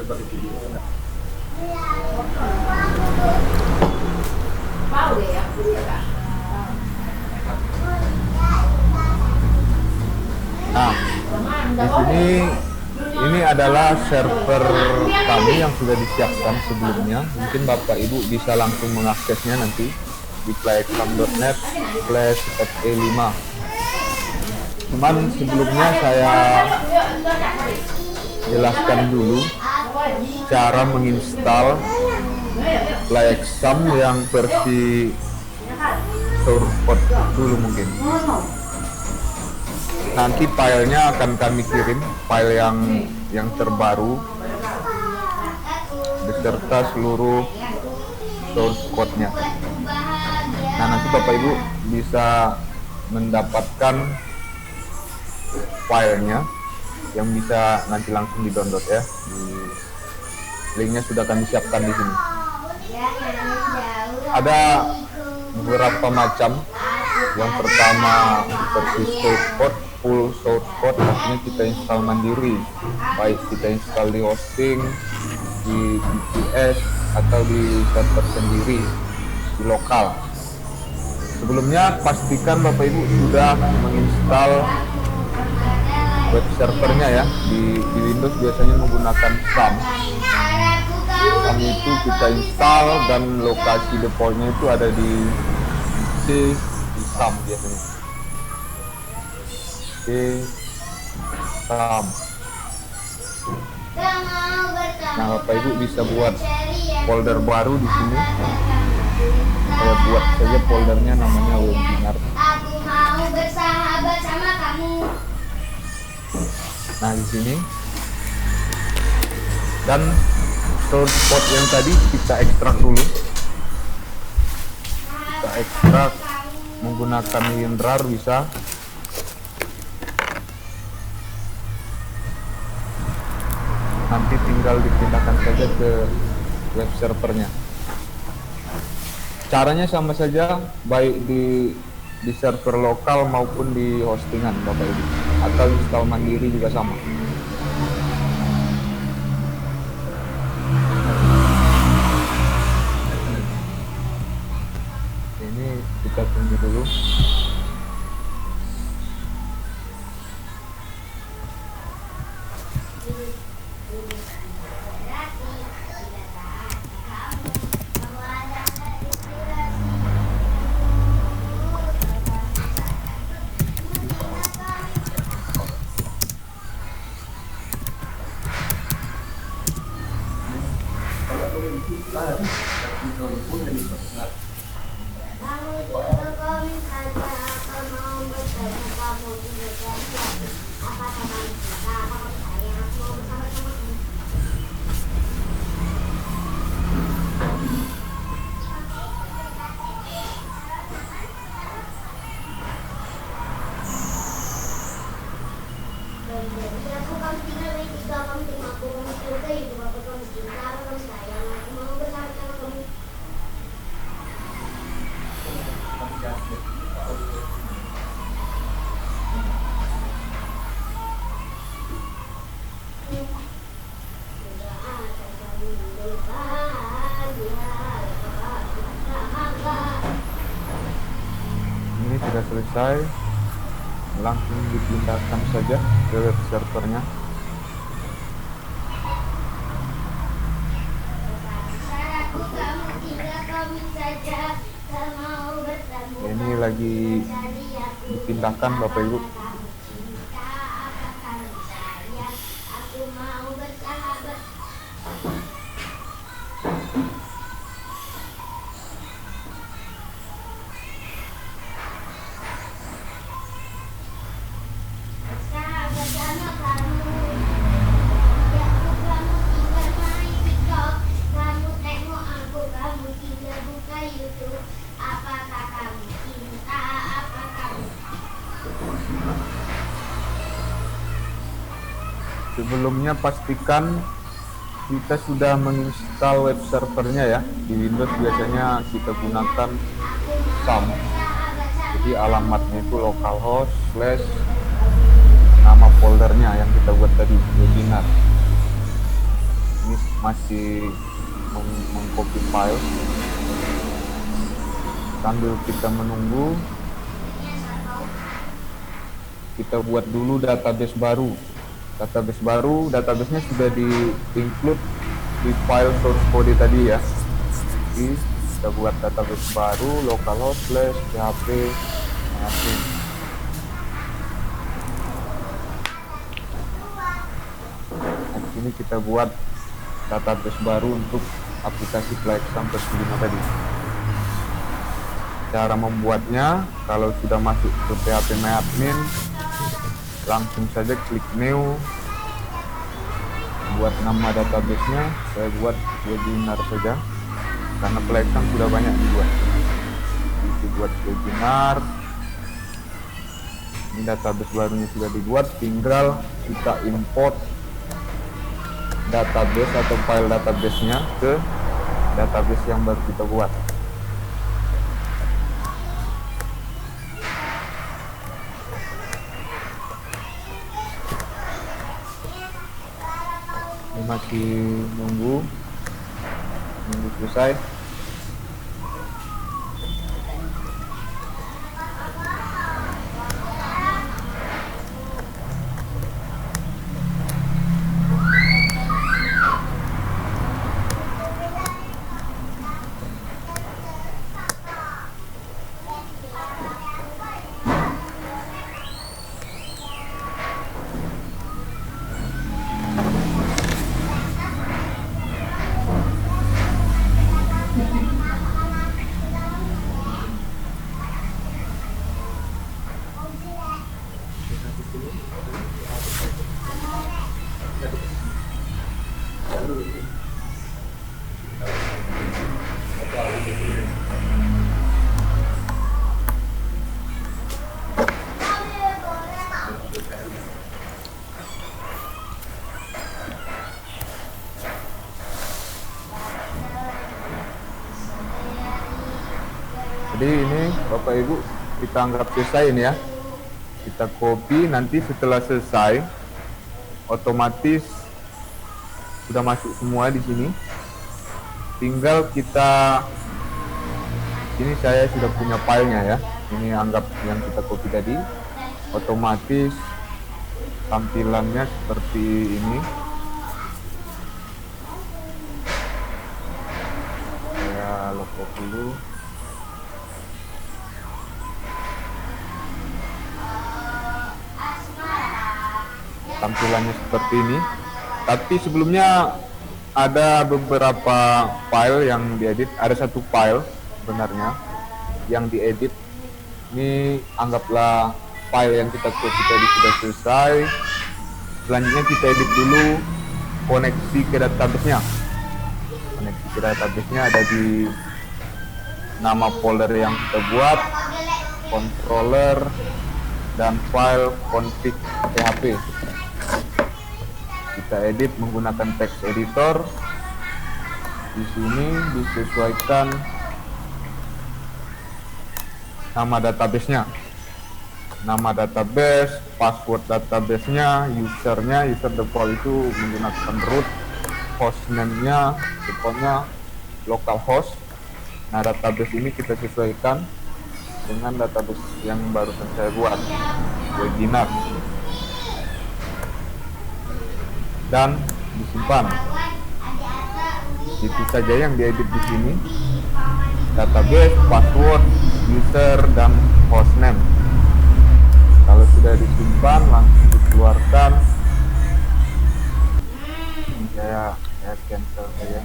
Nah, di sini ini adalah server kami yang sudah disiapkan sebelumnya. Mungkin Bapak Ibu bisa langsung mengaksesnya nanti di playexam.net/fe5. Cuman sebelumnya saya jelaskan dulu cara menginstal Playexam yang versi source code dulu mungkin. Nanti filenya akan kami kirim, file yang terbaru beserta seluruh source code-nya. Nah, nanti Bapak Ibu bisa mendapatkan filenya yang bisa nanti langsung di-download ya. Linknya sudah kami siapkan di sini. Ada beberapa macam. Yang pertama versi source code, full source code, artinya kita install mandiri, baik kita install di hosting, di VPS atau di server sendiri di lokal. Sebelumnya pastikan Bapak Ibu sudah menginstal web servernya ya. Di Windows biasanya menggunakan SAM. SAM itu kita install dan lokasi defaultnya itu ada di SAM biasanya. SAM. Nah, Bapak Ibu bisa buat folder baru di sini. Saya buat saja foldernya namanya webinar. Aku mau bersahabat sama kamu. Nah, di sini. Dan source code yang tadi kita ekstrak dulu. Kita ekstrak menggunakan WinRAR bisa. Nanti tinggal dipindahkan saja ke web servernya. Caranya sama saja, baik di server lokal maupun di hostingan Bapak Ibu, atau install mandiri juga sama. Ini kita tunggu dulu. Ini sudah selesai, langsung dipindahkan saja ke web servernya. Ini lagi dipindahkan Bapak Ibu. Sebelumnya pastikan kita sudah menginstal web servernya ya. Di Windows biasanya kita gunakan SAM. Jadi alamatnya itu localhost / nama foldernya yang kita buat tadi, webinar. Ini masih mengcopy file. Sambil kita menunggu, kita buat dulu database baru. Databasenya sudah di-include di file source code tadi ya. Jadi kita buat database baru, localhost / php admin. Nah, di sini kita buat database baru untuk aplikasi PlayXam versi 5 tadi. Cara membuatnya, kalau sudah masuk ke PHP admin, langsung saja klik new, buat nama databasenya. Saya buat webinar saja karena PlayXam sudah banyak dibuat. Dibuat webinar. Ini database barunya sudah dibuat, tinggal kita import database atau file databasenya ke database yang baru kita buat. Ini masih nunggu selesai. Jadi ini Bapak Ibu kita anggap selesai ini ya. Kita copy, nanti setelah selesai otomatis sudah masuk semua di sini. Tinggal kita, ini saya sudah punya filenya ya. Ini anggap yang kita copy tadi, otomatis tampilannya seperti ini. Saya lockout dulu. Tampilannya seperti ini. Tapi sebelumnya ada beberapa file yang diedit. Ada satu file sebenarnya yang diedit. Ini anggaplah file yang kita copy tadi sudah selesai. Selanjutnya kita edit dulu koneksi ke database-nya. Koneksi ke database-nya ada di nama folder yang kita buat, controller, dan file config php. Kita edit menggunakan text editor. Di sini disesuaikan nama database-nya. Nama database, password database-nya, usernya, user default itu menggunakan root, hostname-nya, defaultnya localhost. Nah, database ini kita sesuaikan dengan database yang barusan saya buat, webinar, dan disimpan. Itu saja yang diedit di sini. Database, password, user, dan hostname. Kalau sudah disimpan, langsung dikeluarkan. Ini saya cancel saja.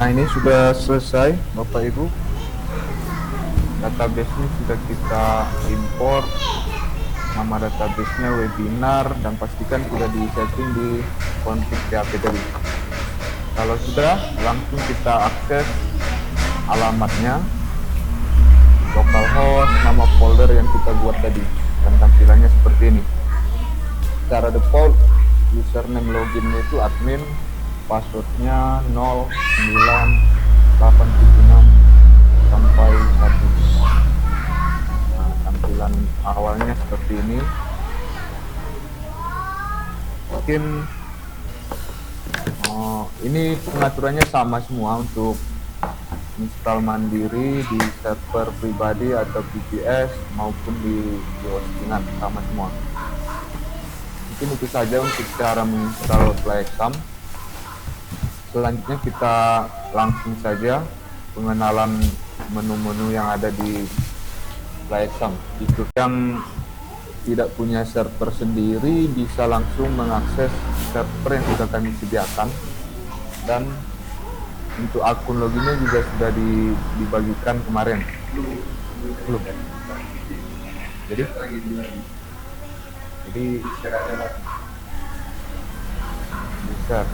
Nah, ini sudah selesai Bapak Ibu. Database-nya sudah kita import. Nama database-nya webinar dan pastikan sudah di-setting di config PHP tadi. Kalau sudah, langsung kita akses alamatnya, localhost, nama folder yang kita buat tadi, dan tampilannya seperti ini. Secara default, username loginnya itu admin, passwordnya 09876 sampai 1. Nah, tampilan awalnya seperti ini. Mungkin ini pengaturannya sama semua untuk install mandiri di server pribadi atau VPS maupun di hostingan, sama semua. Mungkin itu saja untuk cara menginstal PlayXam. Selanjutnya kita langsung saja pengenalan menu-menu yang ada di PlayXam. Itu yang tidak punya server sendiri bisa langsung mengakses server yang sudah kami sediakan, dan untuk akun loginnya juga sudah dibagikan kemarin. Belum. Jadi bisa.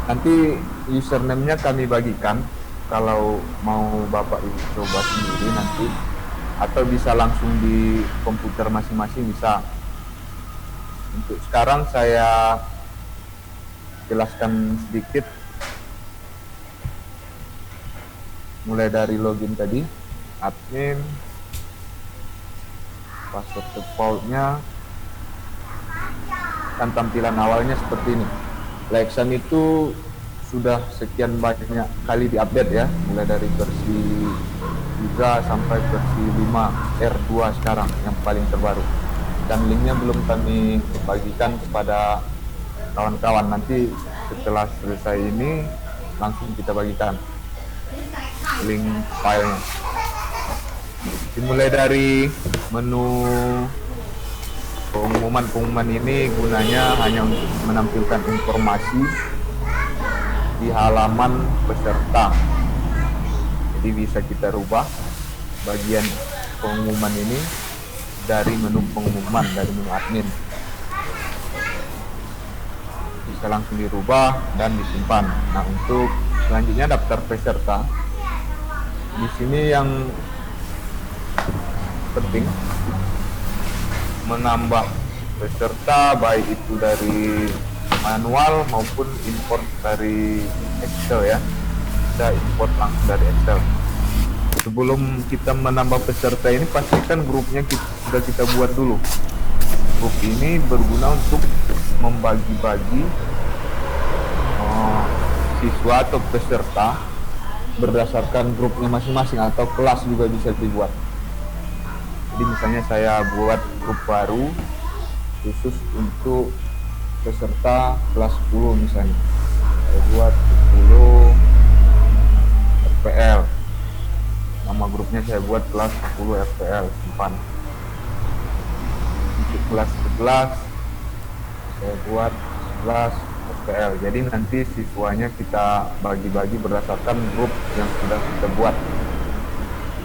Nanti username-nya kami bagikan, kalau mau Bapak Ibu coba sendiri nanti, atau bisa langsung di komputer masing-masing bisa. Untuk sekarang saya jelaskan sedikit mulai dari login tadi, admin, password defaultnya, dan tampilan awalnya seperti ini. PlayXam itu sudah sekian banyak kali diupdate ya, mulai dari versi 3 sampai versi 5 R2 sekarang yang paling terbaru, dan linknya belum kami bagikan kepada kawan-kawan. Nanti setelah selesai ini langsung kita bagikan link filenya. Dimulai dari menu pengumuman ini gunanya hanya untuk menampilkan informasi di halaman peserta. Jadi bisa kita rubah bagian pengumuman ini dari menu pengumuman, dari menu admin. Bisa langsung dirubah dan disimpan. Nah, untuk selanjutnya daftar peserta. Di sini yang penting menambah peserta, baik itu dari manual maupun import dari Excel ya. Bisa import langsung dari Excel. Sebelum kita menambah peserta ini, pastikan grupnya sudah kita buat dulu. Grup ini berguna untuk membagi-bagi siswa atau peserta berdasarkan grupnya masing-masing, atau kelas juga bisa dibuat. Jadi misalnya saya buat grup baru khusus untuk peserta kelas 10 misalnya. Saya buat 10 FPL. Nama grupnya saya buat kelas 10 FPL, simpan. Untuk kelas 11 saya buat kelas FPL. Jadi nanti siswanya kita bagi-bagi berdasarkan grup yang sudah kita buat.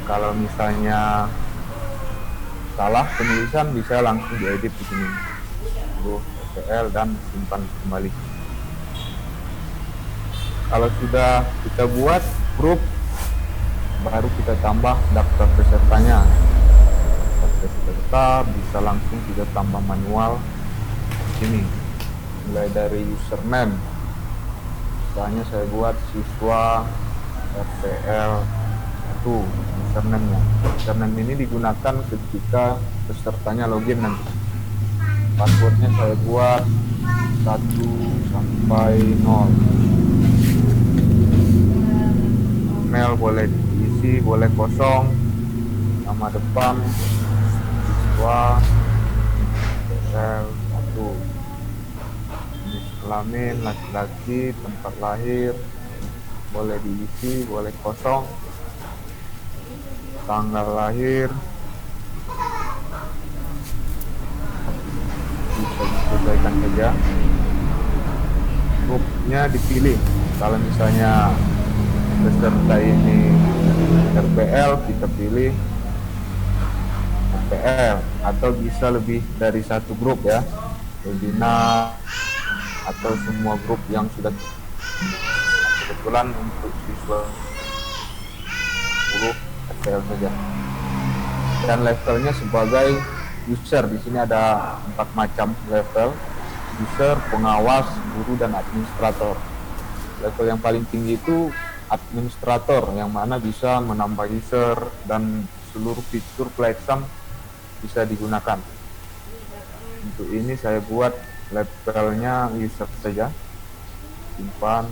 Kalau misalnya salah penulisan bisa langsung diedit di sini. FPL dan simpan kembali. Kalau sudah kita buat grup, baru kita tambah daftar pesertanya. Daftar peserta bisa langsung kita tambah manual sini, mulai dari username. Misalnya saya buat siswa RPL itu username-nya. Username ini digunakan ketika pesertanya login nanti. Passwordnya saya buat 1 sampai 0. Email boleh diisi, boleh kosong. Nama depan siswa RPL 1. Jenis kelamin laki-laki, tempat lahir boleh diisi, boleh kosong. Tanggal lahir bisa disesuaikan saja. Grupnya dipilih, kalau misalnya peserta ini RPL, kita pilih RPL, atau bisa lebih dari satu grup ya, webinar atau semua grup yang sudah. Kebetulan untuk siswa 10 RPL saja. Dan levelnya sebagai user, di sini ada 4 macam level: user, pengawas, guru, dan administrator. Level yang paling tinggi itu administrator, yang mana bisa menambah user dan seluruh fitur PlayExam bisa digunakan. Untuk ini saya buat levelnya user saja, simpan,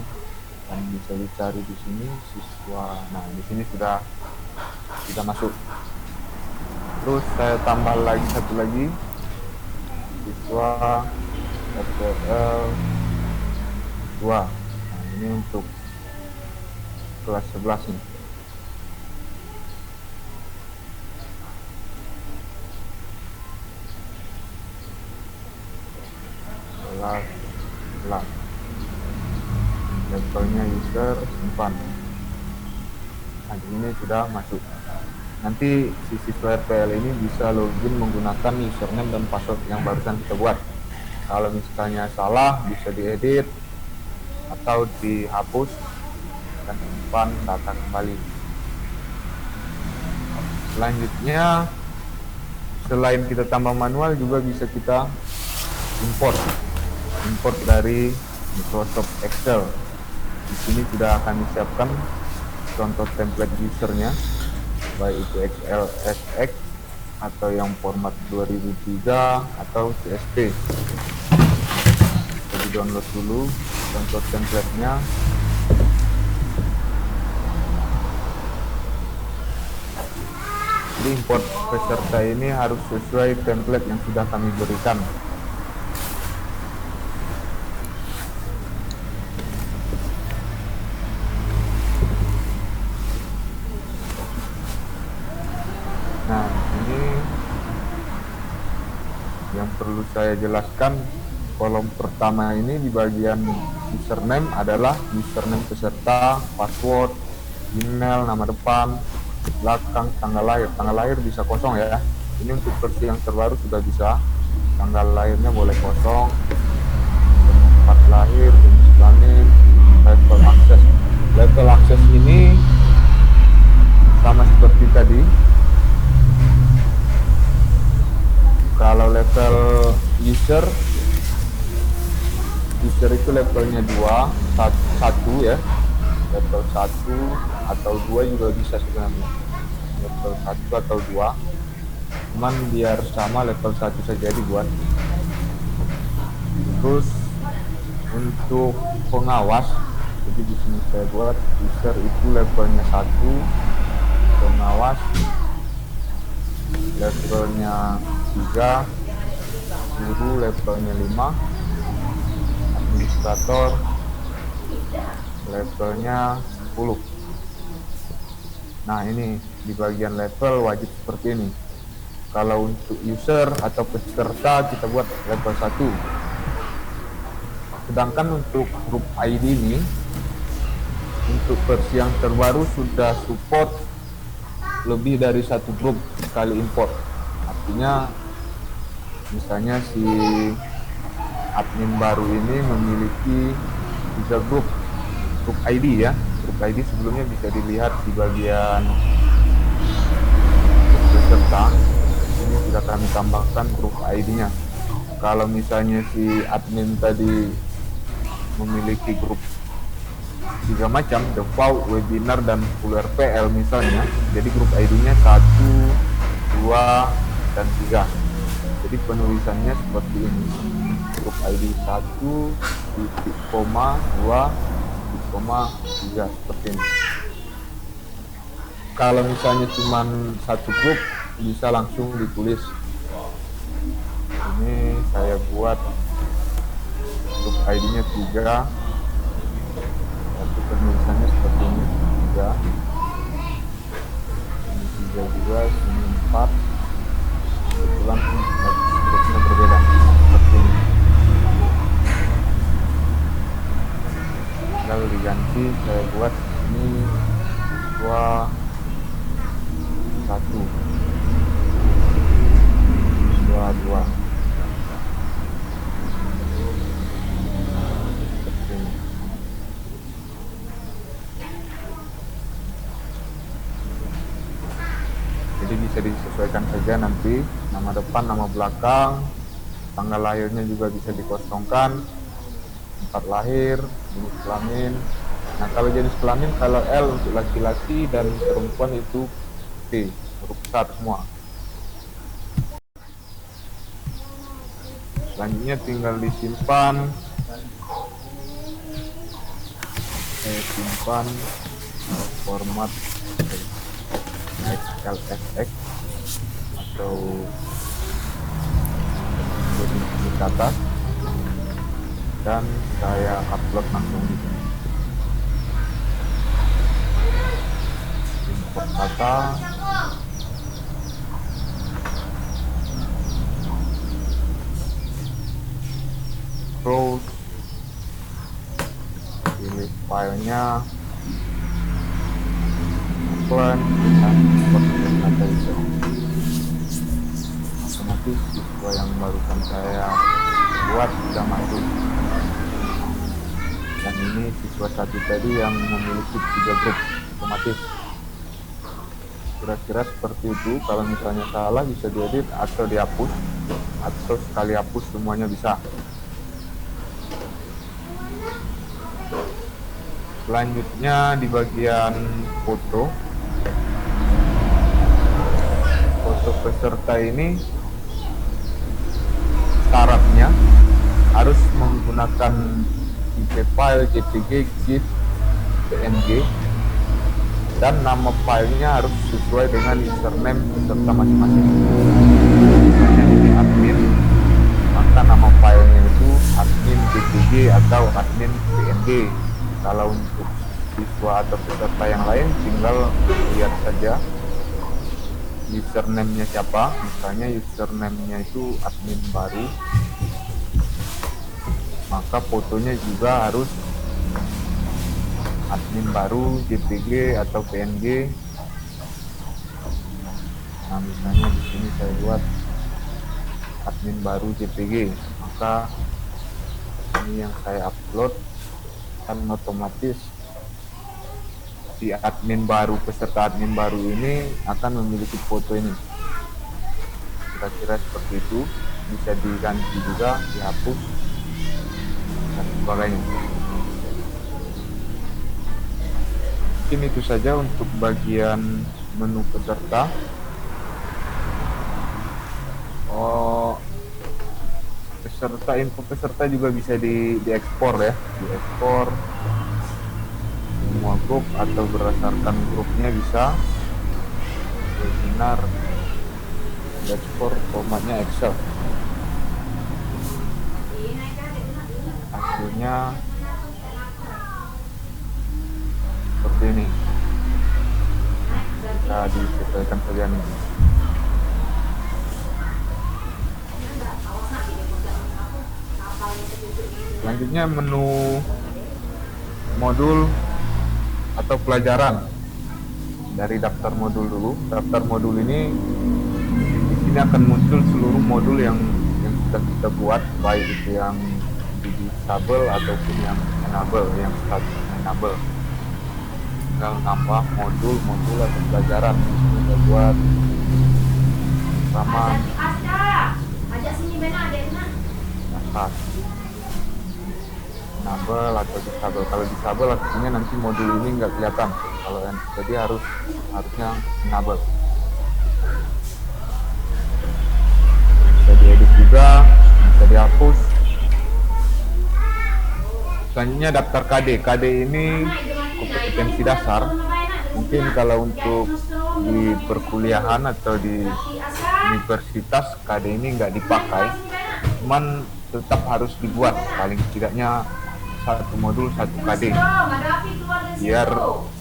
dan bisa dicari di sini siswa. Nah, di sini sudah masuk. Terus saya tambah lagi satu lagi, siswa RPL 2. Nah, ini untuk kelas 11 ini. Kelas 11. Levelnya user, simpan. Nah, ini sudah masuk. Nanti si siswa RPL ini bisa login menggunakan username dan password yang barusan kita buat. Kalau misalnya salah, bisa diedit atau dihapus dan simpan data kembali. Selanjutnya, selain kita tambah manual, juga bisa kita import dari Microsoft Excel. Di sini sudah akan disiapkan contoh template usernya, baik itu XLSX atau yang format 2003 atau CSV. Jadi download dulu contoh template-nya. Jadi import peserta ini harus sesuai template yang sudah kami berikan. Nah, ini yang perlu saya jelaskan. Kolom pertama ini di bagian username adalah username peserta, password, email, nama depan, belakang, tanggal lahir. Tanggal lahir bisa kosong ya. Ini untuk versi yang terbaru sudah bisa. Tanggal lahirnya boleh kosong. Tempat lahir, jenis kelamin, level akses. Level akses ini sama seperti tadi. Kalau level user itu levelnya 1 ya, level 1 atau 2 juga bisa sebenarnya, level 1 atau 2, cuman biar sama level 1 saja dibuat. Terus untuk pengawas, jadi di sini saya buat user itu levelnya 1, pengawas levelnya 3, guru levelnya 5, administrator levelnya 10. Nah, ini di bagian level wajib seperti ini. Kalau untuk user atau peserta kita buat level 1. Sedangkan untuk grup ID ini, untuk versi yang terbaru sudah support lebih dari satu grup sekali import. Artinya misalnya si admin baru ini memiliki 3 grup ID ya, grup ID sebelumnya bisa dilihat di bagian peserta. Ini sudah kami tambahkan grup ID-nya. Kalau misalnya si admin tadi memiliki grup 3 macam, default, webinar, dan full RPL misalnya, jadi grup ID-nya 1, 2, dan 3. Jadi penulisannya seperti ini, grup ID 1, titik, koma, 2, titik, koma, 3, seperti ini. Kalau misalnya cuma satu grup, bisa langsung ditulis. Ini saya buat grup ID-nya 3, satu penulisannya seperti ini, 3, ini 3 juga, ini 4, kebetulan grupnya berbeda, seperti ini. Lalu diganti, saya buat ini 2, 1, 2, 2. Jadi bisa disesuaikan saja nanti, nama depan, nama belakang, tanggal lahirnya juga bisa dikosongkan, tempat lahir, jenis kelamin. Nah, kalau jenis kelamin, kalau L untuk laki-laki dan perempuan itu T, huruf besar semua. Selanjutnya tinggal disimpan. Saya simpan format XLSX atau di atas, dan saya upload langsung di sini. Import kata, close, pilih filenya, open, dan import kata itu. Otomatis siswa yang barusan saya buat sudah masuk. Dan ini siswa satu tadi yang memiliki 3 grup, otomatis. Kira-kira seperti itu. Kalau misalnya salah bisa diedit atau dihapus, atau sekali hapus semuanya bisa. Selanjutnya di bagian foto peserta ini, syaratnya harus menggunakan IP file JPG, GIF, PNG, dan nama filenya harus sesuai dengan username peserta masing-masing. Misalnya ini admin, maka nama filenya itu admin JPG atau admin PNG. Kalau untuk siswa atau peserta yang lain, tinggal lihat saja username-nya siapa. Misalnya username-nya itu admin baru, maka fotonya juga harus admin baru, JPG atau PNG. Nah, misalnya di sini saya buat admin baru JPG, maka ini yang saya upload, dan otomatis si admin baru, peserta admin baru ini akan memiliki foto ini. Kira-kira seperti itu. Bisa diganti juga, dihapus, dan sebagainya. Mungkin itu saja untuk bagian menu peserta. Peserta, info peserta juga bisa diekspor ya, diekspor semua grup atau berdasarkan grupnya bisa. Webinar, ekspor formatnya Excel. Hasilnya seperti ini. Bisa disesuaikan saja nih. Selanjutnya menu modul atau pelajaran. Dari daftar modul dulu. Daftar modul ini di sini akan muncul seluruh modul yang sudah kita buat, baik itu yang disable ataupun yang enable, yang status enable. tinggal nambah modul-modul atau pelajaran. Kita buat sama Aja sini benar ada nak. dasar disabel atau disabel. Kalau disabel artinya nanti modul ini nggak kelihatan, kalau jadi harusnya enable. Bisa diedit juga, bisa dihapus. Selanjutnya daftar KD ini kompetensi dasar. Mungkin kalau untuk di perkuliahan atau di universitas KD ini nggak dipakai, cuman tetap harus dibuat paling tidaknya satu modul satu KD biar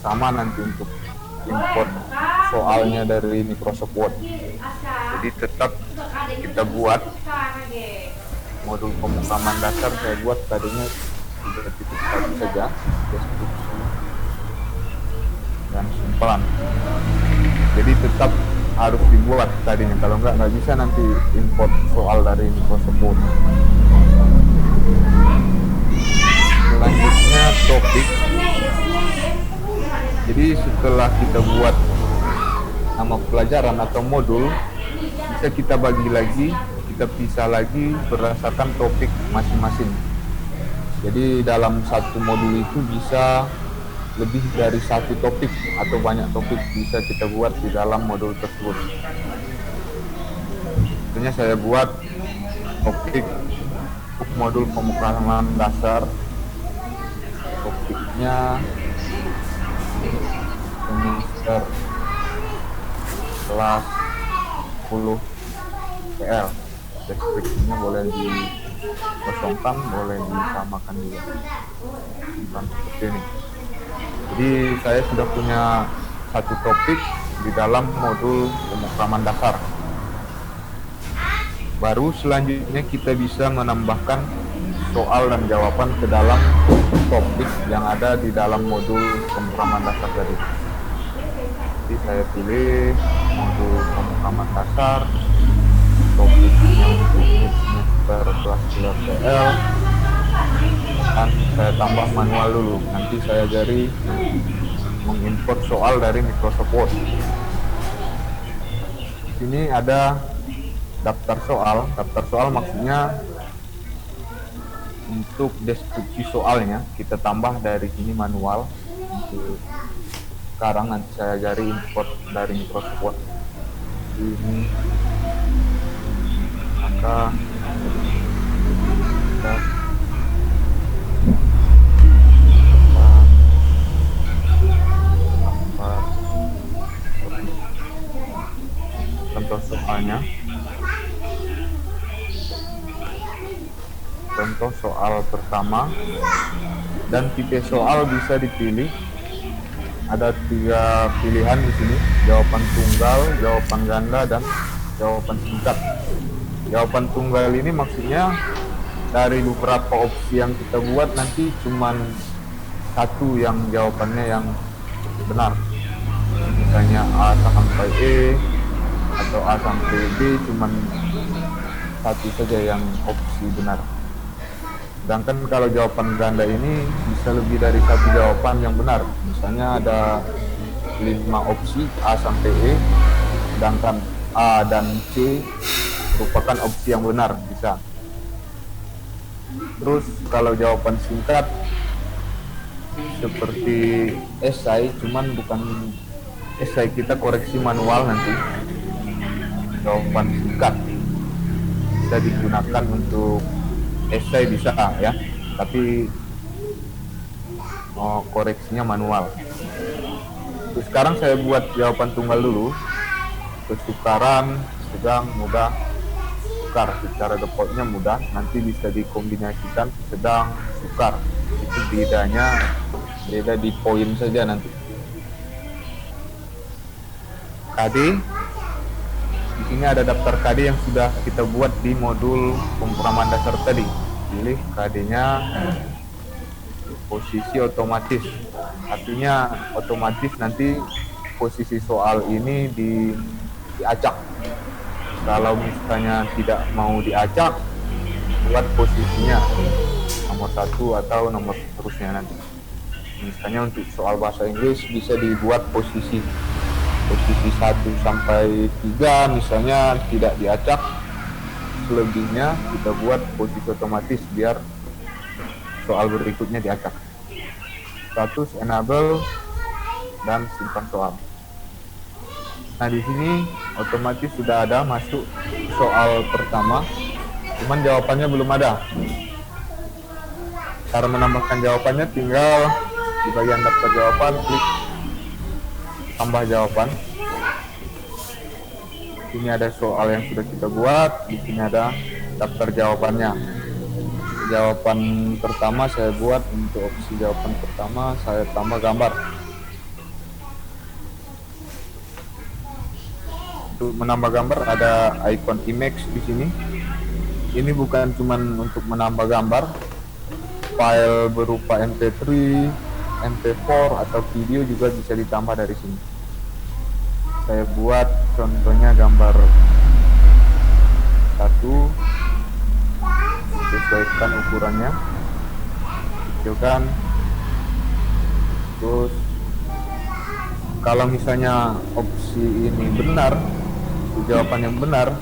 sama nanti untuk import soalnya dari Microsoft Word. Jadi tetap kita buat modul pemrograman dasar, saya buat KD-nya 3.1 saja, deskripsi dan simpulan. Jadi tetap harus dibuat tadinya, kalau nggak bisa nanti import soal dari Microsoft Word. Selanjutnya topik. Jadi setelah kita buat nama pelajaran atau modul, bisa kita bagi lagi, kita pisah lagi berdasarkan topik masing-masing. Jadi dalam satu modul itu bisa lebih dari satu topik atau banyak topik bisa kita buat di dalam modul tersebut. Tentunya saya buat topik modul pemrograman dasar, topiknya semester kelas 10 PL. Deskripsinya boleh dikosongkan, boleh disamakan juga. Seperti ini. Jadi saya sudah punya satu topik di dalam modul pemrograman dasar. Baru selanjutnya kita bisa menambahkan soal dan jawaban ke dalam topik yang ada di dalam modul pemrograman dasar tadi. Jadi saya pilih modul pemrograman dasar, topiknya untuk semester kelas 10 PL, dan saya tambah manual dulu. Nanti saya ajari mengimport soal dari Microsoft Word. Di sini ada daftar soal. Daftar soal maksudnya untuk deskripsi soalnya kita tambah dari sini manual. Untuk sekarang nanti saya ajari import dari Microsoft Word. Ini maka kita contoh soalnya. Contoh soal pertama, dan tipe soal bisa dipilih. Ada 3 pilihan di sini: jawaban tunggal, jawaban ganda, dan jawaban singkat. Jawaban tunggal ini maksudnya dari beberapa opsi yang kita buat nanti cuman satu yang jawabannya yang benar. Misalnya A sampai E atau A sampai B, cuman satu saja yang opsi benar. Sedangkan kalau jawaban ganda ini bisa lebih dari satu jawaban yang benar. Misalnya ada 5 opsi A sampai E, sedangkan A dan C merupakan opsi yang benar, bisa. Terus kalau jawaban singkat seperti esai, cuman bukan esai, kita koreksi manual nanti. Jawaban singkat bisa digunakan untuk esai, bisa ya, tapi koreksinya manual. Terus sekarang saya buat jawaban tunggal dulu. Kesukaran, sedang, mudah, sukar. Secara defaultnya mudah, nanti bisa dikombinasikan sedang, sukar. Itu beda di poin saja nanti. KD, di sini ada daftar KD yang sudah kita buat di modul pemrograman dasar tadi. Pilih KD-nya posisi otomatis, artinya otomatis nanti posisi soal ini diacak. Kalau misalnya tidak mau diacak, buat posisinya nomor 1 atau nomor seterusnya nanti. Misalnya untuk soal bahasa Inggris bisa dibuat posisi 1 sampai 3 misalnya tidak diacak, selebihnya kita buat posisi otomatis biar soal berikutnya diacak. Status enable dan simpan soal. Nah, di sini otomatis sudah ada masuk soal pertama, cuman jawabannya belum ada. Cara menambahkan jawabannya tinggal di bagian daftar jawaban, klik tambah jawaban. Ini ada soal yang sudah kita buat, di sini ada daftar jawabannya. Jawaban pertama saya buat, untuk opsi jawaban pertama saya tambah gambar. Untuk menambah gambar ada icon image di sini. Ini bukan cuman untuk menambah gambar, file berupa MP3, MP4 atau video juga bisa ditambah dari sini. Saya buat contohnya gambar 1, sesuaikan ukurannya, kecilkan. Terus kalau misalnya opsi ini benar, jawaban yang benar,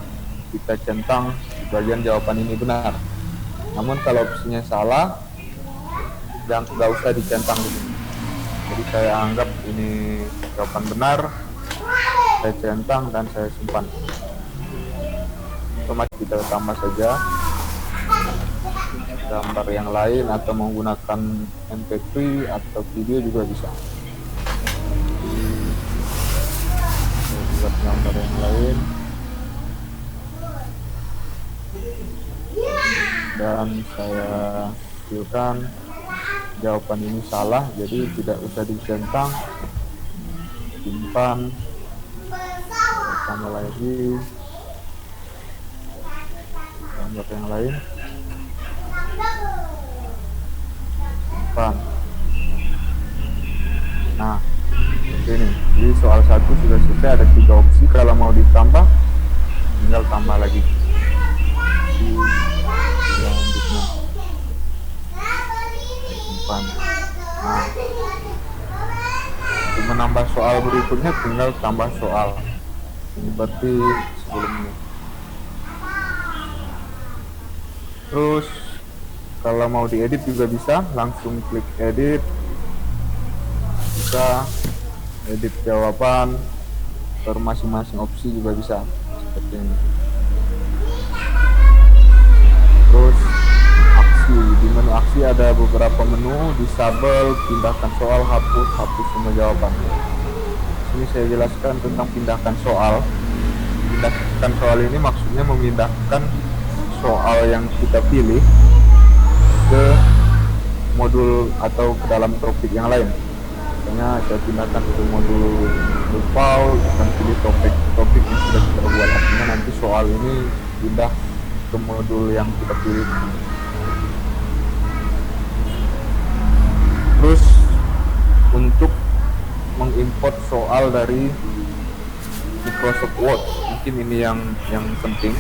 kita centang bagian jawaban ini benar. Namun kalau opsinya salah, jangan, nggak usah dicentang di sini. Jadi saya anggap ini jawaban benar, saya centang dan saya simpan. Otomatis kita tambah saja gambar yang lain atau menggunakan MP3 atau video juga bisa. Buat gambar yang lain dan saya kecilkan. Jawaban ini salah, jadi tidak usah dicentang, simpan, tambah lagi gambar yang lain, simpan. Nah, ini jadi soal 1 sudah selesai, ada 3 opsi. Kalau mau ditambah tinggal tambah lagi di selanjutnya, simpan. Nah, untuk menambah soal berikutnya tinggal tambah soal seperti sebelumnya. Terus kalau mau diedit juga bisa, langsung klik edit, bisa edit jawaban per masing-masing opsi juga bisa seperti ini. Terus aksi, di menu aksi ada beberapa menu, disable, pindahkan soal, hapus semua jawaban. Ini saya jelaskan tentang pindahkan soal. Pindahkan soal ini maksudnya memindahkan soal yang kita pilih ke modul atau ke dalam topik yang lain. Misalnya saya pindahkan ke modul default dan pilih topik yang sudah kita buat, artinya nanti soal ini pindah ke modul yang kita pilih. Terus untuk mengimport soal dari Microsoft Word, mungkin ini yang penting.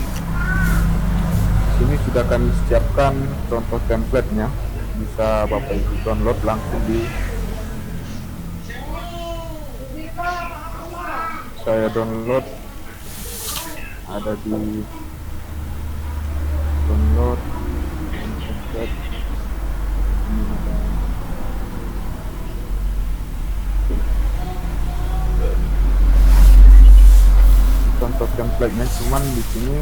Sini sudah kami siapkan contoh template-nya, bisa Bapak Ibu download langsung di saya download, ada di download template. Ini ada contoh template-nya, cuman di sini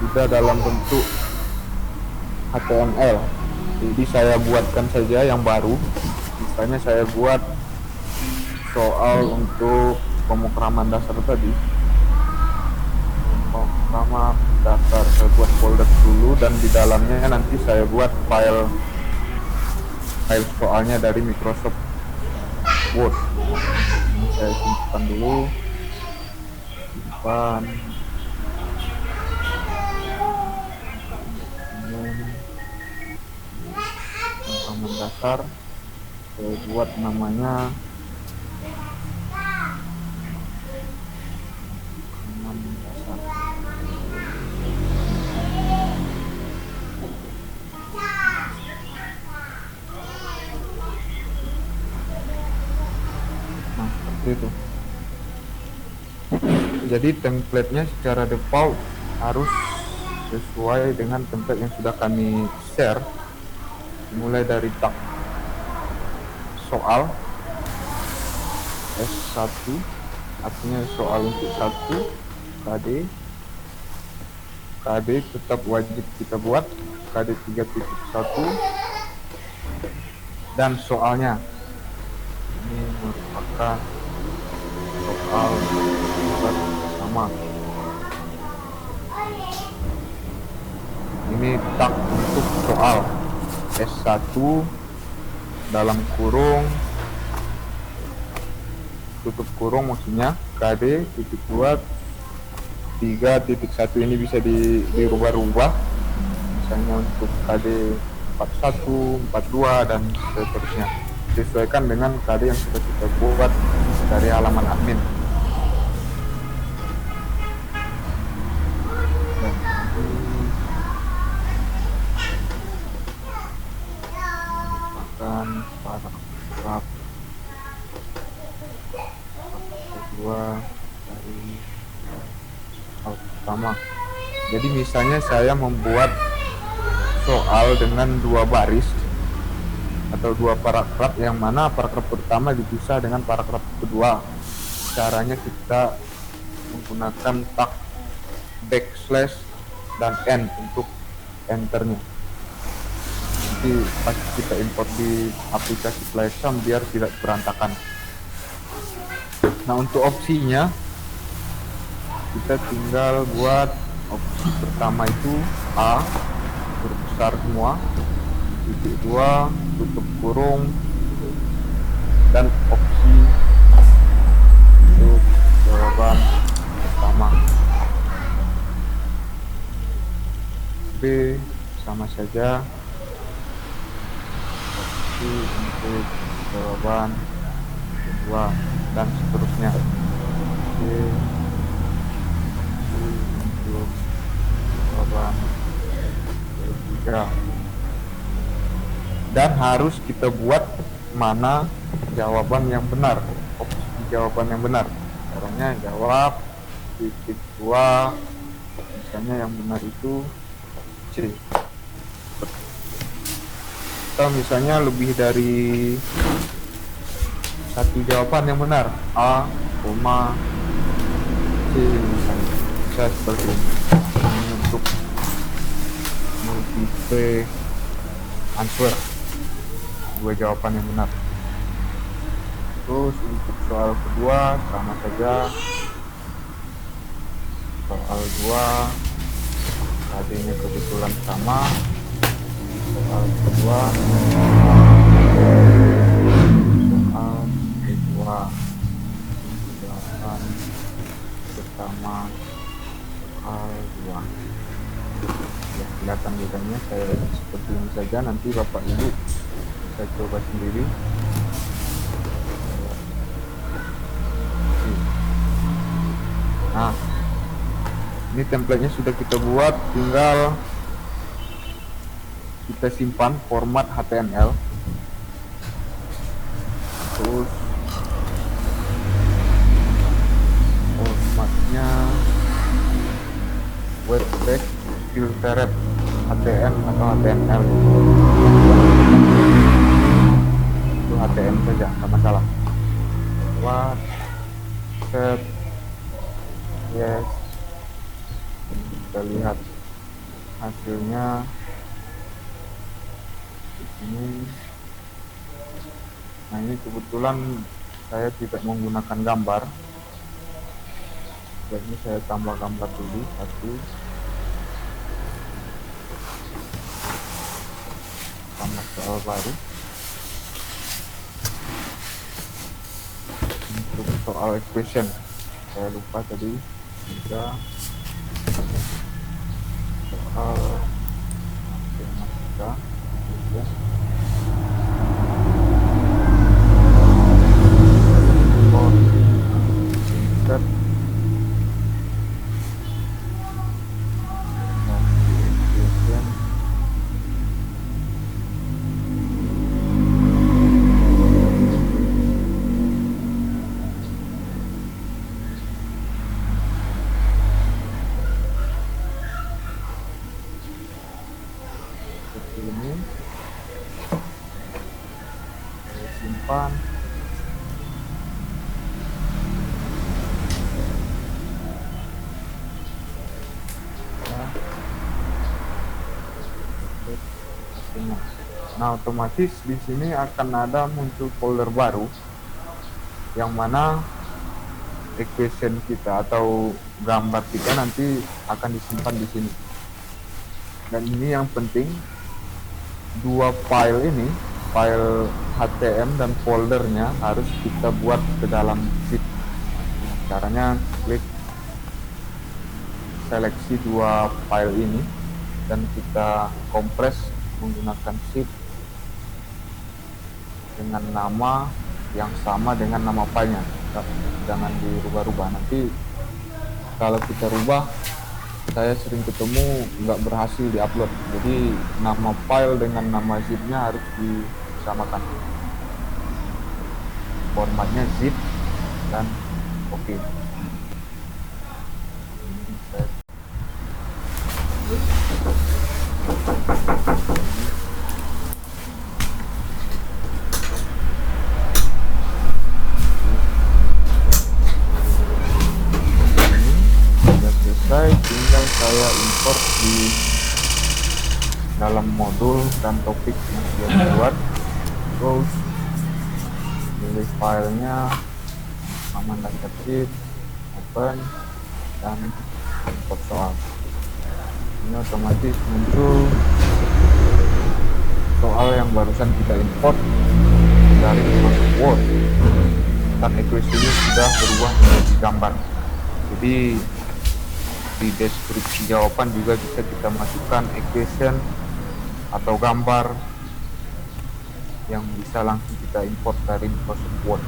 sudah dalam bentuk HTML. Jadi saya buatkan saja yang baru. Misalnya saya buat soal untuk pemrograman dasar tadi. Pemrograman dasar saya buat folder dulu, dan di dalamnya nanti saya buat file soalnya dari Microsoft Word. Ini saya simpan dulu. Simpan. Pemrograman dasar saya buat namanya itu. Jadi templatenya secara default harus sesuai dengan template yang sudah kami share, mulai dari tag soal S1, artinya soal untuk 1 KD. KD tetap wajib kita buat, KD 3.1, dan soalnya ini merupakan soal sama. Ini tag untuk soal S1 dalam kurung, tutup kurung, maksudnya KD titik 2 3.1. ini bisa dirubah-rubah, misalnya untuk KD 41, 42 dan seterusnya, disesuaikan dengan KD yang sudah kita buat dari halaman admin. Dan paragraf kedua dari soal pertama. Jadi misalnya saya membuat soal dengan 2 baris atau 2 paragraf, yang mana paragraf pertama dipisah dengan paragraf kedua. Caranya kita menggunakan tag backslash dan n untuk enternya. Nanti pas kita import di aplikasi PlaySum biar tidak berantakan. Nah, untuk opsinya kita tinggal buat opsi pertama itu A, huruf besar semua, titik 2, tutup kurung, dan opsi untuk jawaban pertama. B sama saja, opsi untuk jawaban kedua, dan seterusnya. C untuk jawaban ketiga. Dan harus kita buat mana jawaban yang benar, opsi jawaban yang benar. Caranya jawab titik 2, misalnya yang benar itu C. Kita misalnya lebih dari 1 jawaban yang benar, A, C misalnya, bisa seperti ini. Ini untuk multiple answer, 2 jawaban yang benar. Terus untuk soal kedua sama saja, soal 2 KD-nya kebetulan sama, soal kedua jawaban pertama soal 2. Ya, kelihatan bedanya. Saya seperti ini saja, nanti Bapak Ibu bisa coba sendiri. Nah, ini templatenya sudah kita buat, tinggal kita simpan format HTML. Terus formatnya webpack filtered HTML atau HTML. Itu HTML saja, nggak masalah. What set yes, kita lihat hasilnya di sini. Nah, ini kebetulan saya tidak menggunakan gambar, jadi saya tambah gambar dulu satu, tambah soal baru. Untuk soal equation saya lupa tadi, juga soal matematika ya. Nah, otomatis di sini akan ada muncul folder baru yang mana equation kita atau gambar kita nanti akan disimpan di sini. Dan ini yang penting, dua file ini, file HTML dan foldernya harus kita buat ke dalam zip. Caranya klik seleksi dua file ini dan kita kompres menggunakan shift dengan nama yang sama dengan nama filenya. Jangan dirubah-rubah, nanti kalau kita rubah, saya sering ketemu nggak berhasil diupload. Jadi nama file dengan nama zipnya harus disamakan, formatnya zip dan oke. Sudah selesai, tinggal saya import di dalam modul dan topik yang sudah dibuat. Terus pilih filenya, aman dan tertib, open, dan import soal. Ini otomatis muncul soal yang barusan kita import dari Microsoft Word, dan equation-nya sudah berubah menjadi gambar. Jadi di deskripsi jawaban juga bisa kita masukkan equation atau gambar yang bisa langsung kita import dari Microsoft Word.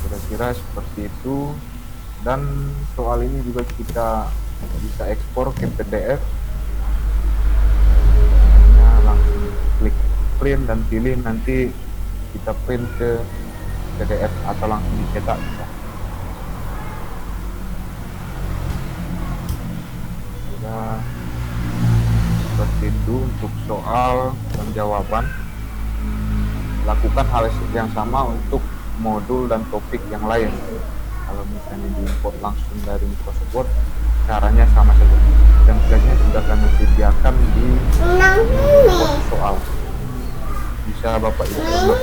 Kira-kira seperti itu. Dan soal ini juga kita bisa ekspor ke PDF. Langsung klik print dan pilih, nanti kita print ke PDF atau langsung dicetak bisa. Ya, seperti itu untuk soal dan jawaban. Lakukan hal yang sama untuk modul dan topik yang lain. Kalau misalnya diimport langsung dari Microsoft Word, caranya sama saja, dan template-nya sudah kami sediakan di import soal. Bisa Bapak Ibu download.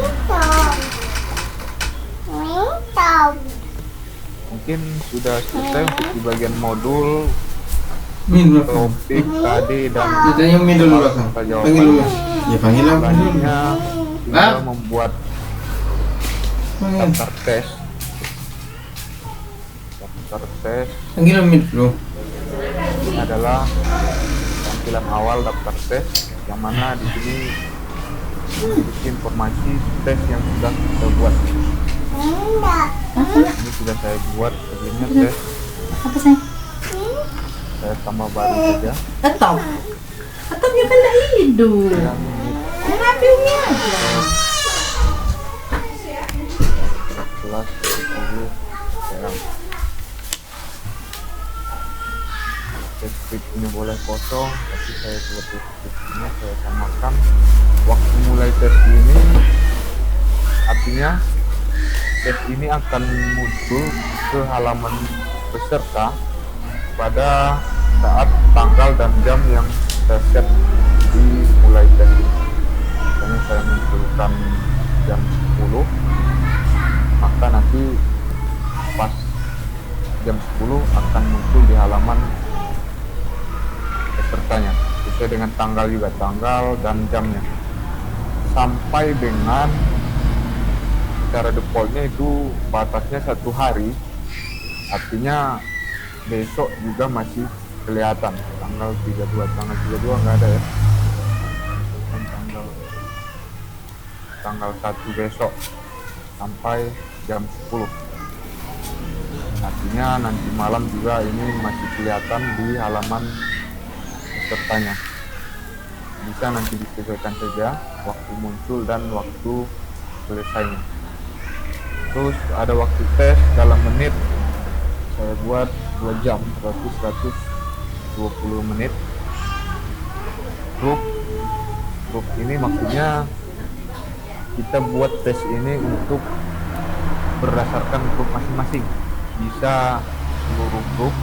Mungkin sudah selesai untuk di bagian modul, topik tadi, dan ditanya dulu belakang. Panggil dulu. Ya panggil lah. Selanjutnya kita membuat daftar tes. Daftar tes Panggil dulu. ini adalah tampilan awal daftar tes, yang mana di sini memiliki informasi tes yang sudah kita buat. Ini sudah saya buat sebelumnya tes. Apa sayang? Saya tambah baru saja. Atau dia kan tidak hidup. Yang Terapinya aja. kelas 10 sekarang. Script ini boleh kosong, tapi saya buat deskripsinya, saya samakan. Waktu mulai tes ini, artinya tes ini akan muncul ke halaman peserta pada saat tanggal dan jam yang saya set di mulai tes ini. Misalnya saya munculkan jam 10, maka nanti pas jam 10 akan muncul di halaman pesertanya, sesuai dengan tanggal juga, tanggal dan jamnya, sampai dengan secara defaultnya itu batasnya 1 hari, artinya besok juga masih kelihatan tanggal 32 nggak ada ya, dan tanggal 1 besok sampai jam 10, artinya nanti malam juga ini masih kelihatan di halaman pesertanya. Bisa nanti disesuaikan saja waktu muncul dan waktu selesainya. Terus ada waktu tes dalam menit, saya buat 2 jam, 120 menit. Grup ini maksudnya kita buat tes ini untuk berdasarkan grup masing-masing. Bisa seluruh grup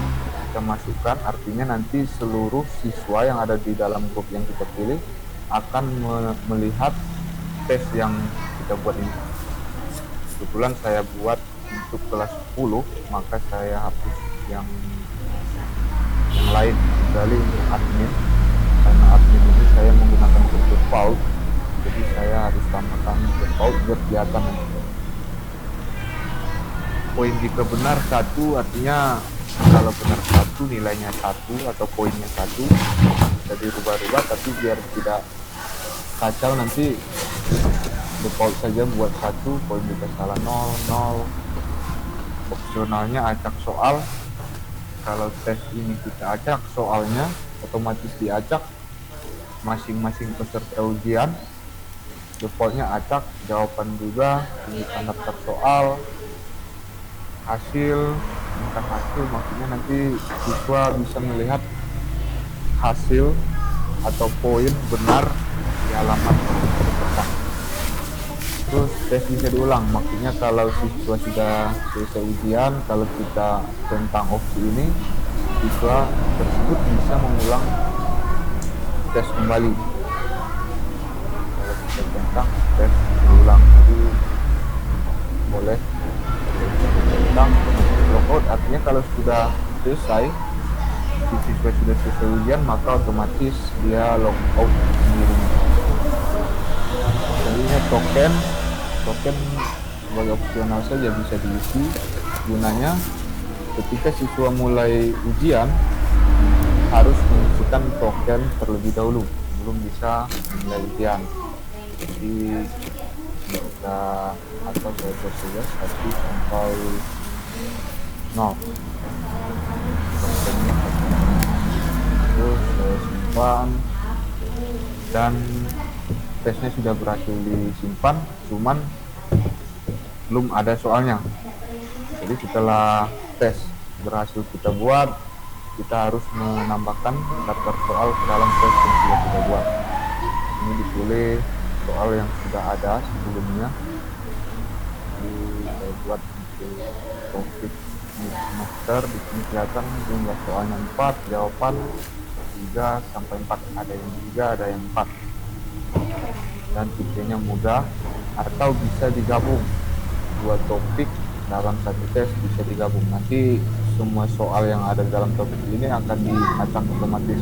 kita masukkan, artinya nanti seluruh siswa yang ada di dalam grup yang kita pilih akan melihat tes yang kita buat ini. Kebetulan saya buat untuk kelas 10, maka saya hapus yang lain kecuali untuk admin, karena admin ini saya menggunakan default, jadi saya harus tambahkan default biar kelihatan. Poin jika benar 1 artinya kalau benar 1 nilainya 1 atau poinnya 1, bisa dirubah-rubah, tapi biar tidak kacau nanti default saja buat 1, poin jika salah 0. Opsionalnya acak soal. Kalau tes ini kita acak soalnya, otomatis diacak masing-masing peserta ujian. Defaultnya acak, jawaban juga, tunjukkan daftar soal, hasil. Bukan hasil, maksudnya nanti siswa bisa melihat hasil atau poin benar di halaman peserta. Terus tes bisa diulang, maksudnya kalau siswa sudah selesai ujian, kalau kita tentang opsi ini, siswa tersebut bisa mengulang tes kembali. Kalau kita tentang tes diulang, jadi boleh tentang logout, artinya kalau sudah selesai, si siswa sudah selesai ujian, maka otomatis dia logout sendiri. Selanjutnya token sebagai opsional saja bisa diisi. Gunanya ketika siswa mulai ujian harus mengisikan token terlebih dahulu, belum bisa mulai ujian. Jadi kita atau saya buat saja 1 sampai 0. Tokennya terus saya simpan, dan tesnya sudah berhasil disimpan, cuman belum ada soalnya. Jadi setelah tes berhasil kita buat, kita harus menambahkan daftar soal ke dalam tes yang sudah kita buat. Ini dipilih soal yang sudah ada sebelumnya. Jadi saya buat untuk topik semester, di sini kelihatan jumlah soalnya 4, jawaban 3 sampai 4, ada yang 3, ada yang 4. Dan tipenya mudah, atau bisa digabung 2 topik dalam 1 tes, bisa digabung. Nanti semua soal yang ada dalam topik ini akan diacak otomatis.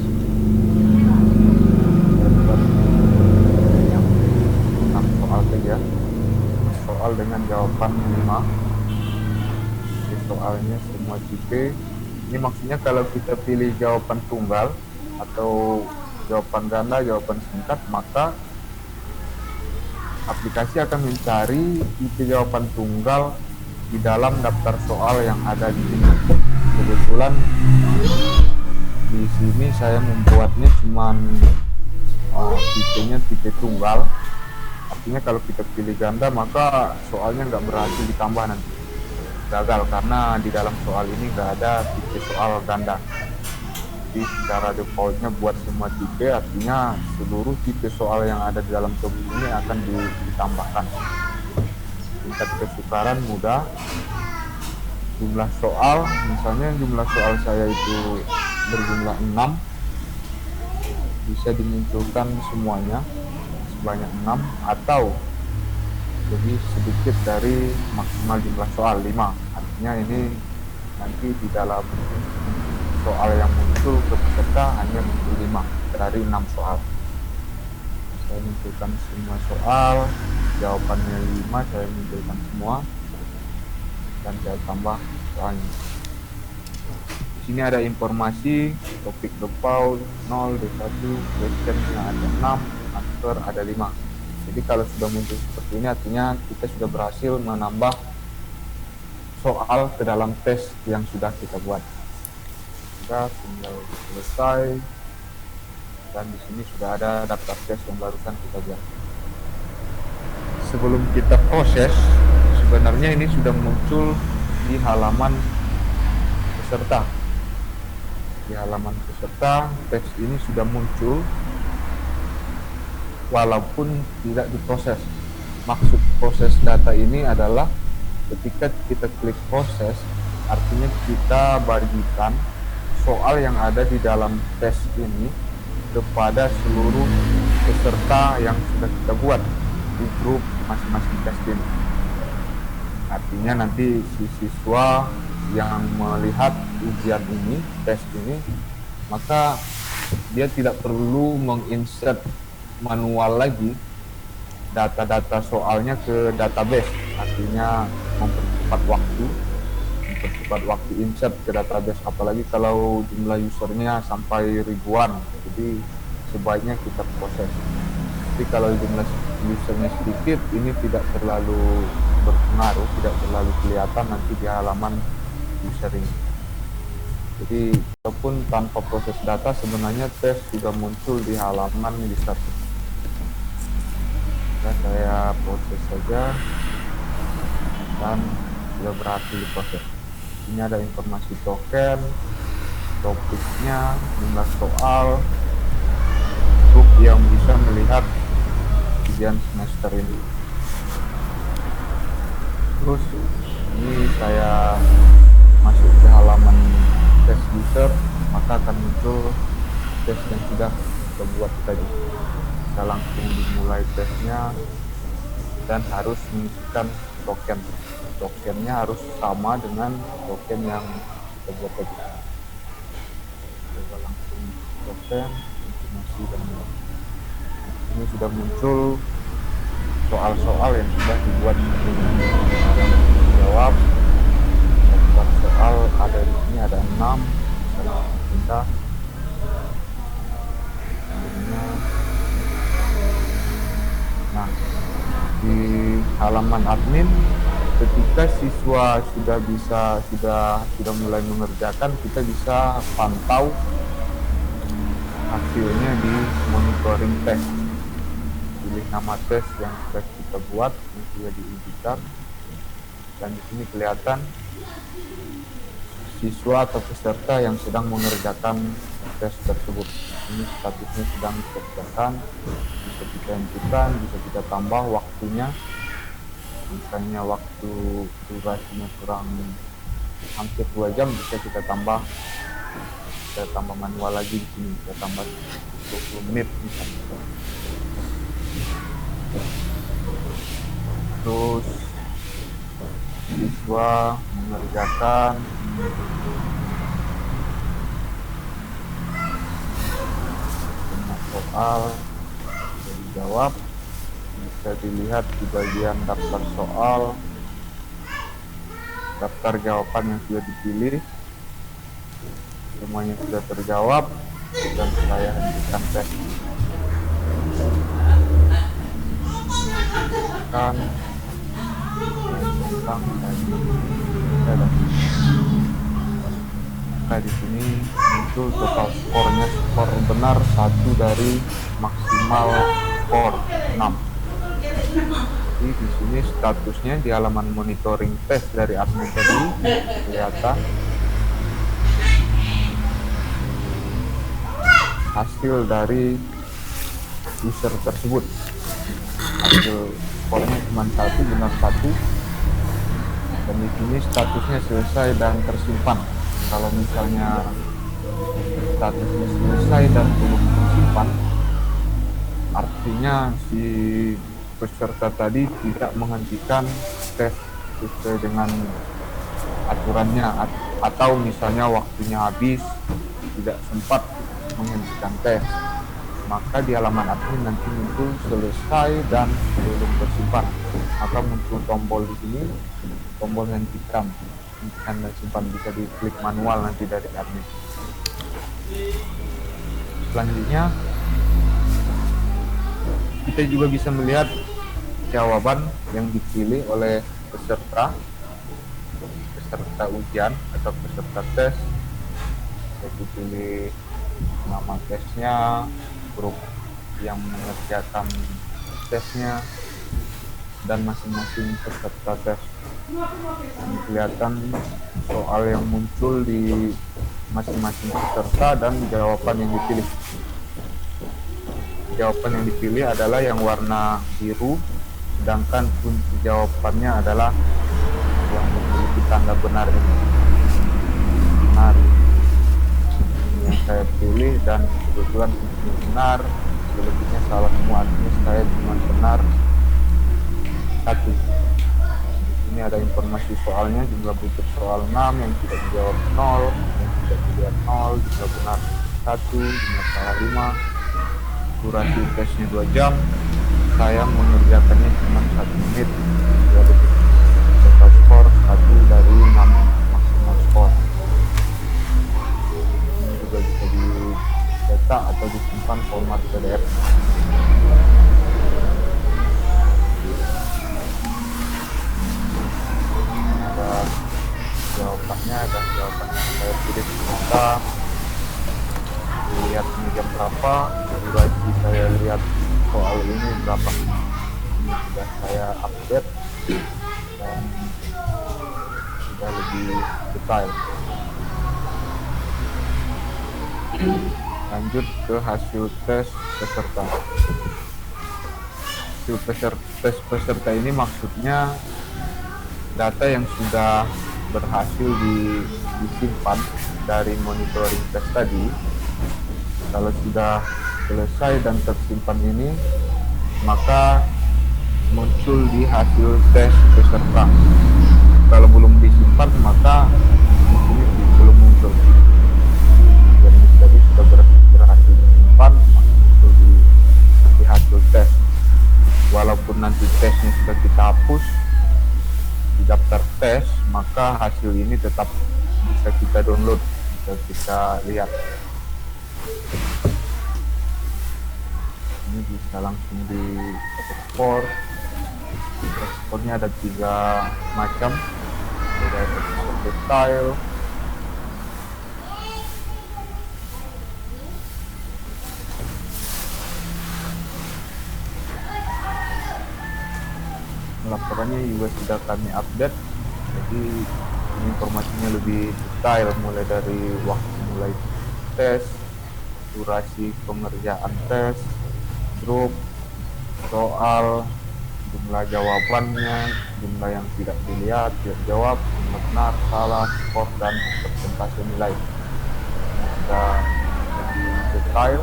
Yang 6 soal saja, soal dengan jawaban 5. Jadi soalnya semua tipe. Ini maksudnya kalau kita pilih jawaban tunggal atau jawaban ganda, jawaban singkat, maka aplikasi akan mencari tipe jawaban tunggal di dalam daftar soal yang ada di sini. Kebetulan di sini saya membuatnya cuman tipenya tipe tunggal. Artinya kalau kita pilih ganda, maka soalnya nggak berhasil ditambah, nanti gagal karena di dalam soal ini nggak ada tipe soal ganda. Jadi secara defaultnya buat semua tipe, artinya seluruh tipe soal yang ada di dalam topik ini akan ditambahkan. Tingkat kesukaran mudah. Jumlah soal, misalnya jumlah soal saya itu berjumlah 6, bisa dimunculkan semuanya sebanyak 6 atau lebih sedikit dari maksimal jumlah soal 5. Artinya ini nanti di dalam soal yang muncul ke peserta hanya muncul 5 dari 6 soal. Saya munculkan semua soal, jawabannya 5, saya munculkan semua, dan saya tambah soalnya. Di sini ada informasi topik default 0, D1, questionnya ada 6, answer ada 5. Jadi kalau sudah muncul seperti ini, artinya kita sudah berhasil menambah soal ke dalam tes yang sudah kita buat. Sudah tinggal selesai, dan di sini sudah ada daftar tes yang barusan kita buat. Sebelum kita proses, sebenarnya ini sudah muncul di halaman peserta. Di halaman peserta, tes ini sudah muncul walaupun tidak diproses. Maksud proses data ini adalah ketika kita klik proses, artinya kita bagikan soal yang ada di dalam tes ini kepada seluruh peserta peserta yang sudah kita buat di grup masing-masing tes ini. Artinya nanti si siswa yang melihat ujian ini, tes ini, maka dia tidak perlu menginsert manual lagi data-data soalnya ke database. Artinya mempercepat waktu insert ke database, apalagi kalau jumlah usernya sampai ribuan. Jadi sebaiknya kita proses. Tapi kalau jumlah usernya sedikit, ini tidak terlalu berpengaruh, tidak terlalu kelihatan nanti di halaman user ini. Jadi walaupun tanpa proses data, sebenarnya tes sudah muncul di halaman user. Ya, saya proses saja dan sudah berhasil diproses. Ini ada informasi token, topiknya, jumlah soal, grup yang bisa melihat ujian semester ini. Terus ini saya masuk ke halaman tes user, maka akan muncul tes yang sudah kita buat tadi. Kita langsung dimulai tesnya dan harus mengisikan token. Tokennya harus sama dengan token yang kita buat tadi. Kita langsung token, informasi dan ini sudah muncul soal-soal yang sudah dibuat. Jawab daftar soal ada di sini, ada 6. Kita nah, di halaman admin ketika siswa sudah mulai mengerjakan, kita bisa pantau hasilnya di monitoring test. Pilih nama tes yang sudah kita buat, yang sudah diujikan, dan di sini kelihatan siswa atau peserta yang sedang mengerjakan tes tersebut. Ini statusnya sedang dikerjakan, bisa kita hentikan, bisa kita tambah waktunya. Misalnya waktu durasinya kurang hampir 2 jam, bisa kita tambah manual lagi di sini, kita tambah 20 menit misalnya. Terus siswa mengerjakan soal, bisa dijawab, bisa dilihat di bagian daftar soal, daftar jawaban yang sudah dipilih, semuanya sudah terjawab, dan saya hentikan tes. Kan tentang nah, di sini muncul total skornya, skor benar 1 dari maksimal skor 6. Jadi di sini statusnya di halaman monitoring test dari admin tadi kelihatan hasil dari user tersebut. Hasil skornya cuma 1, benar 1. Dan di sini statusnya selesai dan tersimpan. Kalau misalnya statusnya selesai dan belum tersimpan, artinya si peserta tadi tidak menghentikan tes sesuai dengan aturannya, atau misalnya waktunya habis, tidak sempat menghentikan tes. Maka di halaman admin nanti muncul selesai dan belum tersimpan. Maka muncul tombol di sini, tombol hentikan dan simpan, bisa diklik manual nanti dari admin. Selanjutnya kita juga bisa melihat jawaban yang dipilih oleh peserta ujian atau peserta tes. Jadi pilih nama tesnya, grup yang mengerjakan tesnya, dan masing-masing peserta tes. Dan kelihatan soal yang muncul di masing-masing peserta dan jawaban yang dipilih. Jawaban yang dipilih adalah yang warna biru, sedangkan kunci jawabannya adalah yang memiliki tanda benar ini. Benar yang saya pilih, dan kebetulan kuncinya benar. selebihnya salah semua, artinya saya cuma benar satu. Ini ada informasi soalnya, jumlah butir soal 6, yang tidak dijawab 0, yang tidak dilihat 0, jumlah benar 1, jumlah salah 5, durasi tesnya 2 jam, saya mengerjakannya cuma 1 menit. Jadi total skor 1 dari 6 maksimal skor. Ini juga bisa dicetak atau disimpan format PDF. Ada jawabannya saya pilih kita lihat ini jam berapa, durasi saya lihat soal ini berapa. Ini sudah saya update dan sudah lebih detail. Lanjut ke hasil tes peserta. Hasil tes peserta ini maksudnya data yang sudah berhasil disimpan dari monitoring tes tadi. Kalau sudah selesai dan tersimpan ini, maka muncul di hasil tes peserta. Kalau belum disimpan, maka ini belum muncul. Dan tadi sudah berhasil disimpan, maka muncul di hasil tes. Walaupun nanti tesnya sudah kita hapus di daftar tes, maka hasil ini tetap bisa kita download, bisa kita lihat. Ini bisa langsung di ekspor. Ekspornya ada 3 macam, ada ekspor detail, laporannya juga sudah kami update, jadi ini informasinya lebih detail, mulai dari waktu mulai tes, durasi pengerjaan tes, grup, soal, jumlah jawabannya, jumlah yang tidak dilihat, jawab, jumlah benar, salah, skor, dan persentase nilai. Ini sudah lebih detail.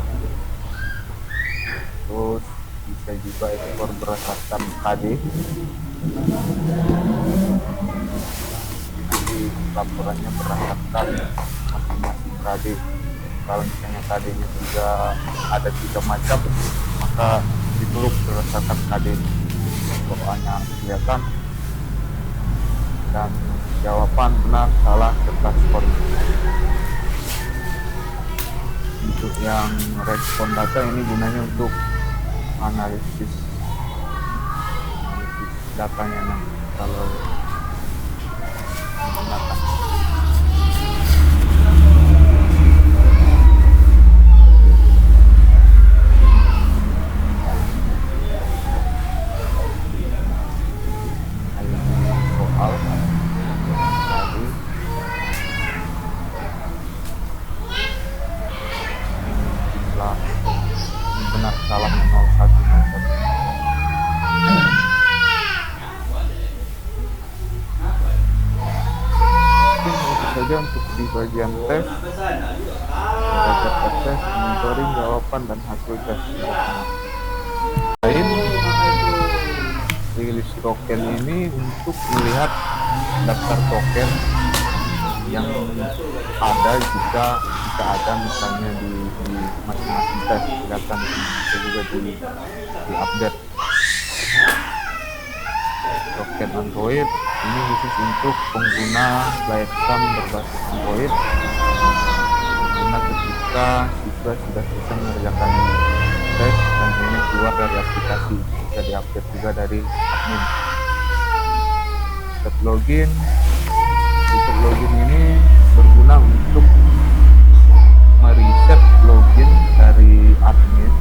Terus bisa juga ekspor berdasarkan KD. Nanti laporannya berdasarkan masing-masing KD. Kalau misalnya KD-nya juga ada 3 macam, maka ditulis berdasarkan KD. Soalnya kelihatan dan jawaban benar, salah, serta skor. Untuk yang respon data ini gunanya untuk analisis datanya nanti kalau menggunakan. Soal tadi jumlah benar salah 0101. Saja untuk di bagian tes, tes, monitoring, jawaban, dan hasil tes. Lain, rilis token ini untuk melihat daftar token yang ada jika ada misalnya di masing-masing tes, kelihatan bisa juga di update. Token Android ini khusus untuk pengguna Layaksan berbasis Android, karena ketika siswa sudah bisa mengerjakan tes dan ini keluar dari aplikasi, bisa diupdate juga dari admin. Set login ini berguna untuk mereset login dari admin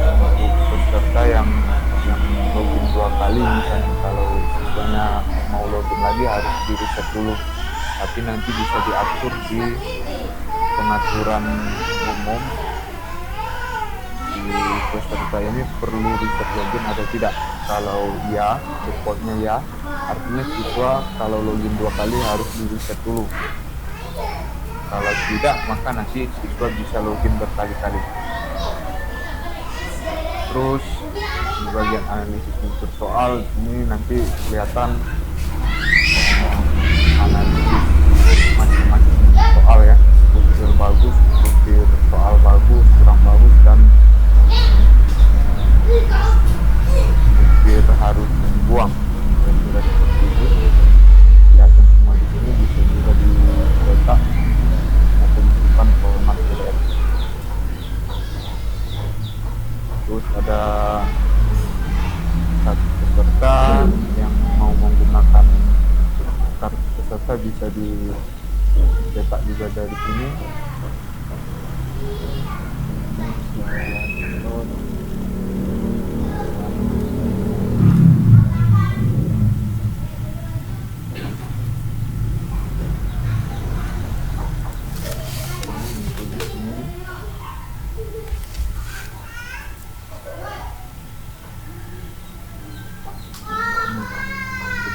untuk peserta yang login 2 kali. Misalnya kalau siswanya mau login lagi harus di reset dulu, tapi nanti bisa diatur di pengaturan umum di peserta ini perlu reset login atau tidak. Kalau ya, defaultnya ya, artinya siswa kalau login 2 kali harus di reset dulu. Kalau tidak, maka nanti siswa bisa login berkali-kali. Terus di bagian analisis unsur soal ini nanti kelihatan analisis macam-macam soal ya, struktur bagus, struktur soal bagus, kurang bagus, dan struktur harus dibuang. Kira-kira seperti itu. Kelihatan semua di sini, bisa juga dicetak atau disimpan format PDF. Terus ada satu peserta yang mau menggunakan kartu peserta, bisa dicetak juga dari sini.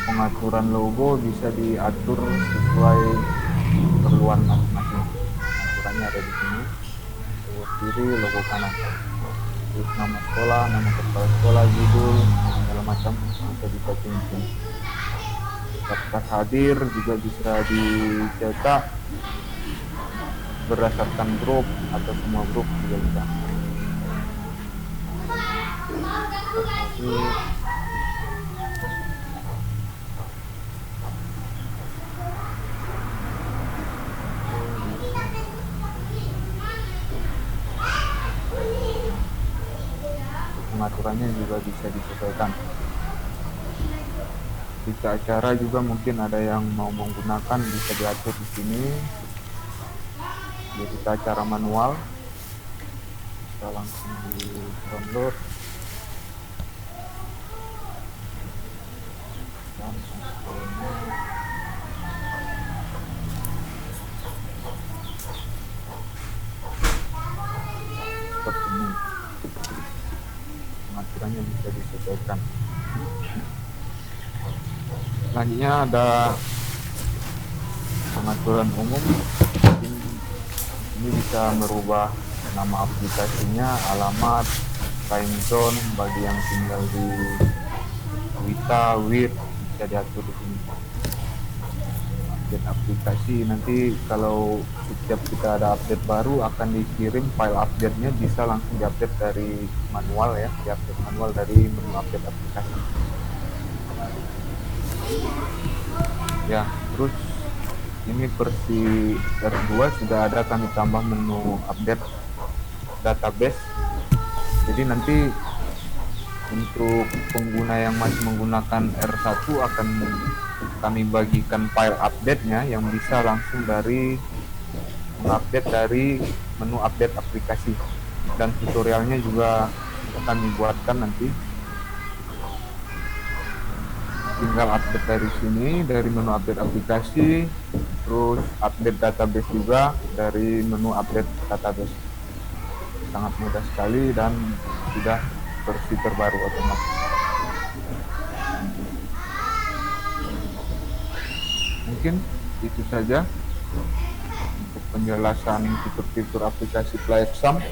Pengaturan logo bisa diatur sesuai keperluan masing-masing. Aturannya ada di sini. Logo kiri, logo kanan. Terus nama sekolah, nama kepala sekolah, judul, segala macam bisa dibaca di sini. Daftar hadir juga bisa dicetak berdasarkan grup atau semua grup juga bisa. Pengaturannya juga bisa disesuaikan. Berita acara juga mungkin ada yang mau menggunakan, bisa diatur di sini. Berita acara manual bisa langsung di download. Seperti ini. Pengaturannya bisa disesuaikan. Selanjutnya ada pengaturan umum. Ini bisa merubah nama aplikasinya, alamat, time zone bagi yang tinggal di Wita, WIR, bisa diatur di sini. Update aplikasi, nanti kalau setiap kita ada update baru akan dikirim file update-nya, bisa langsung diupdate dari manual ya, diupdate manual dari menu update aplikasi. Ya, terus ini versi R2 sudah ada kami tambah menu update database. Jadi nanti untuk pengguna yang masih menggunakan R1 akan kami bagikan file update-nya yang bisa langsung dari mengupdate dari menu update aplikasi, dan tutorialnya juga kami buatkan nanti. Tinggal update dari sini, dari menu update aplikasi, terus update database juga dari menu update database. Sangat mudah sekali dan sudah versi terbaru otomatis. Mungkin itu saja untuk penjelasan fitur-fitur aplikasi Play Exam.